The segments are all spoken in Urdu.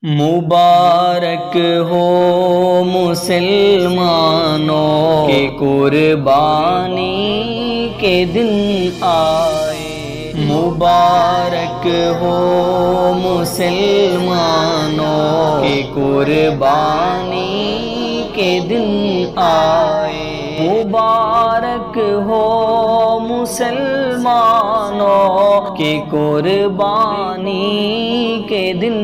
مبارک ہو مسلمانوں کے قربانی کے دن آئے۔ مبارک ہو مسلمانوں کے قربانی کے دن آئے۔ مبارک ہو مسلمانوں کے قربانی کے دن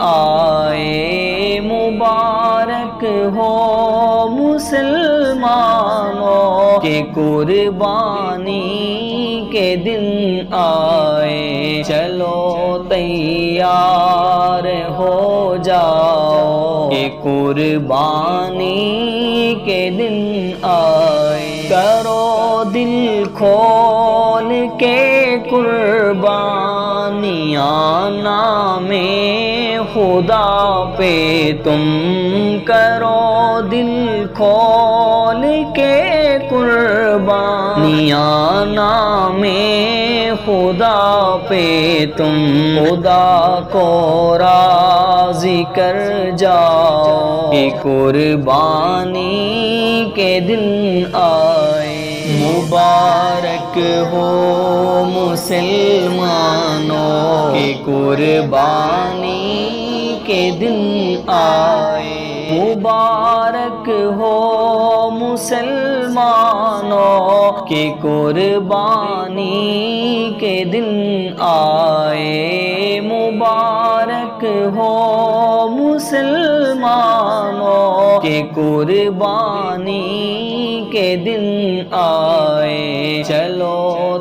آئے۔ مبارک ہو مسلمانوں کے قربانی کے دن آئے۔ چلو تیار ہو جاؤ کہ قربانی کے دن آئے۔ کرو دل کھول کے قربانیاں نام خدا پہ تم کرو دل کھول کے قربانیاں نام خدا پہ تم خدا کو راضی کر جاؤ کہ قربانی کے دن آئے۔ مبارک ہو مسلمانوں کے قربانی کے دن آئے۔ مبارک ہو مسلمانوں کے قربانی کے دن آئے۔ مبارک ہو مسلمانوں کے قربانی کے دن آئے۔ چلو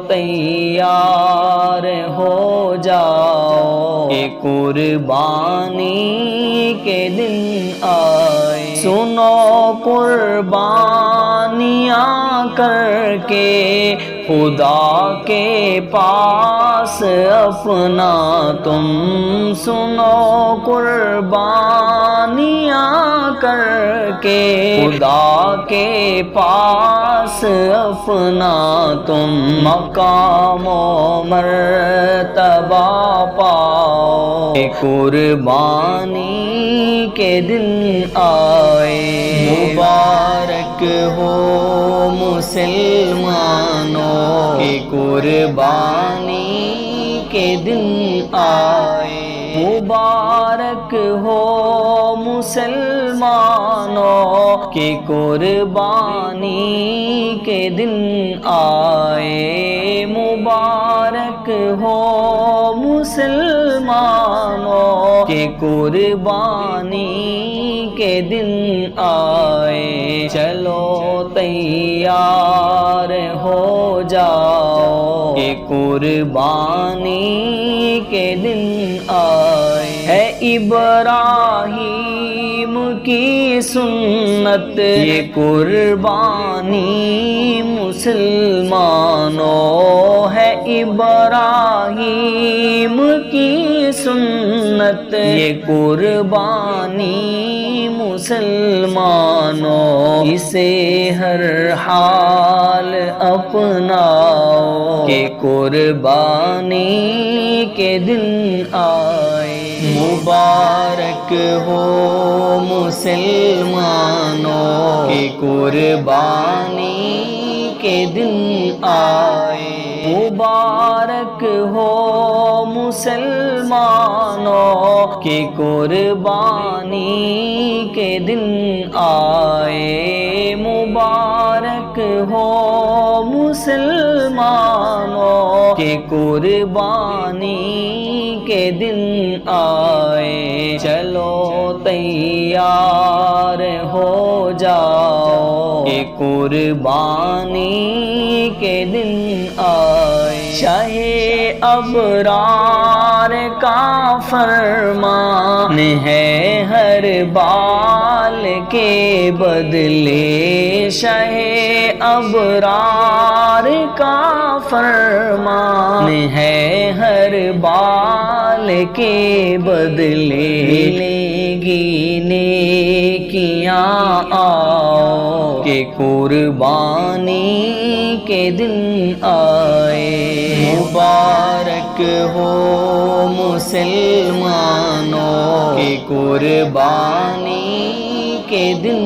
تیار ہو جاؤ کہ قربانی کے دن آئے۔ سنو قربانیاں کر کے خدا کے پاس اپنا تم سنو قربانیاں کر کے خدا کے پاس اپنا تم مقام و مرتبہ پاؤ کہ قربانی کے دن آئے۔ مبارک ہو مسلمانوں کے قربانی کے دن آئے۔ مبارک ہو مسلمانوں کے قربانی کے دن آئے۔ مبارک ہو مسلمانوں کے قربانی کے دن آئے۔ چلو تیار ہو جاؤ کہ قربانی کے دن آئے۔ ہے ابراہیم کی سنت یہ قربانی مسلمانوں ہے ابراہیم کی سنت یہ قربانی مسلمانوں اسے ہر حال اپناؤ کہ قربانی کے دن آئے۔ مبارک ہو مسلمانوں کے قربانی کے دن آئے۔ مبارک ہو مسلمانوں کے قربانی کے دن آئے۔ مبارک ہو مسلمانوں کے قربانی کے دن آئے۔ چلو تیار ہو جاؤ کہ قربانی کے دن آئے۔ شاہ ابرار کا فرمان ہے ہر بال کے بدلے شاہ ابرار کا فرمان ہے ہر بال کے بدلے ملے گی نیکیاں آؤ کہ قربانی کے دن آئے۔ مبارک ہو مسلمانوں کہ قربانی کے دن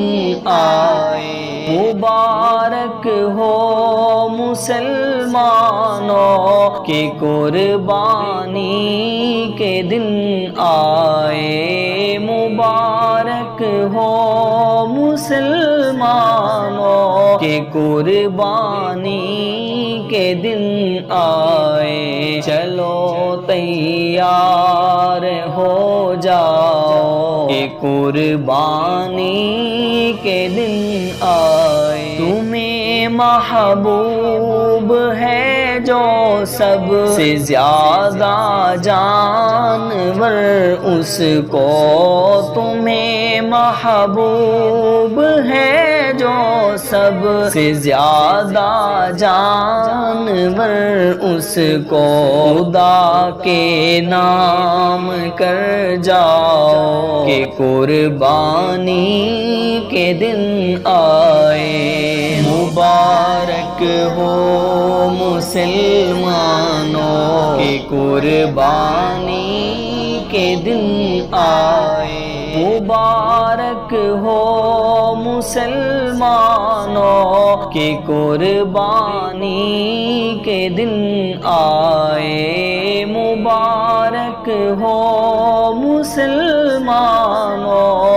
آئے۔ مبارک ہو مسلمانوں کہ قربانی کے دن آئے۔ مبارک ہو مسلمانوں کہ قربانی کے دن آئے۔ چلو تیار ہو جاؤ کہ قربانی کے دن آئے۔ تمہیں محبوب ہے جو سب سے زیادہ جانور، اس کو تمہیں محبوب ہے جو سب سے زیادہ جانور، اس کو خدا کے نام کر جاؤ کہ قربانی کے دن آئے۔ مبارک ہو مسلمانوں کہ قربانی کے دن آئے۔ مبارک ہو مسلمانوں کہ قربانی کے دن آئے۔ مبارک ہو مسلمانوں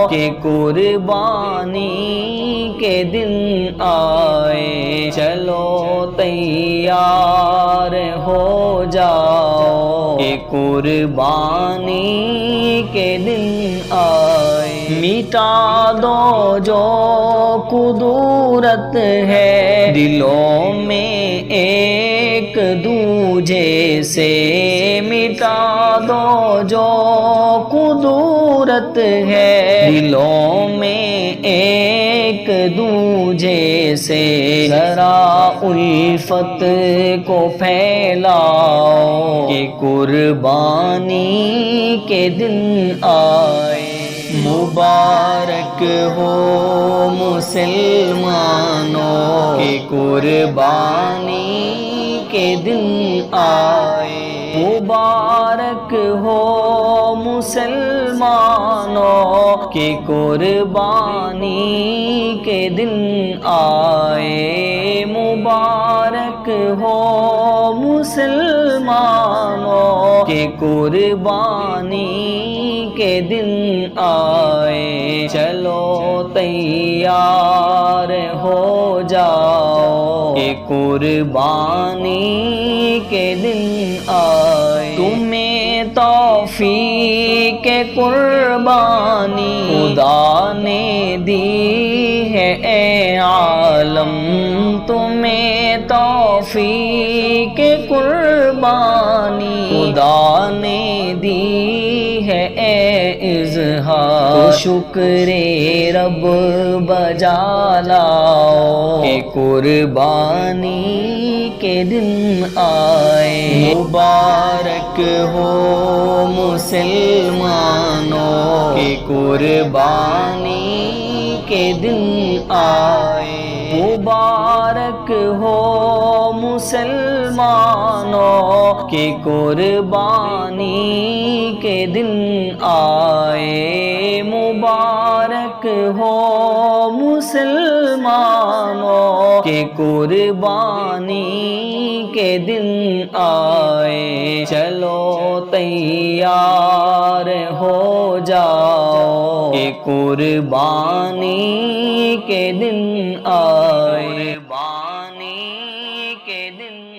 کہ قربانی کے دن آئے۔ چلو تیار ہو جاؤ کہ قربانی کے دن آئے۔ مٹا دو جو کدورت ہے دلوں میں ایک دوجے سے، مٹا دو جو کدورت ہے دلوں میں ایک دوجے سے، ذرا الفت کو پھیلاؤ کہ قربانی کے دن آئے۔ مبارک ہو مسلمانوں کہ قربانی کے دن آئے۔ مبارک ہو مسلمانوں کہ قربانی کے دن آئے۔ مبارک ہو مسلمانوں کہ قربانی کے دن آئے۔ چلو تیار ہو جاؤ کہ قربانی کے دن آئے۔ تمہیں توفیق قربانی خدا نے دی ہے اے عالم، تمہیں توفیق قربانی خدا نے دی ہے اے اظہار، تو شکر رب بجا لاؤ کہ قربانی کے دن آئے۔ مبارک ہو مسلمانوں کہ قربانی کے دن آئے۔ مبارک ہو مسلمانوں کہ قربانی کے دن آئے۔ مبارک ہو مسلمانوں کہ قربانی کے دن آئے۔ چلو تیار ہو جاؤ کہ قربانی کے دن آئے۔ قربانی کے دن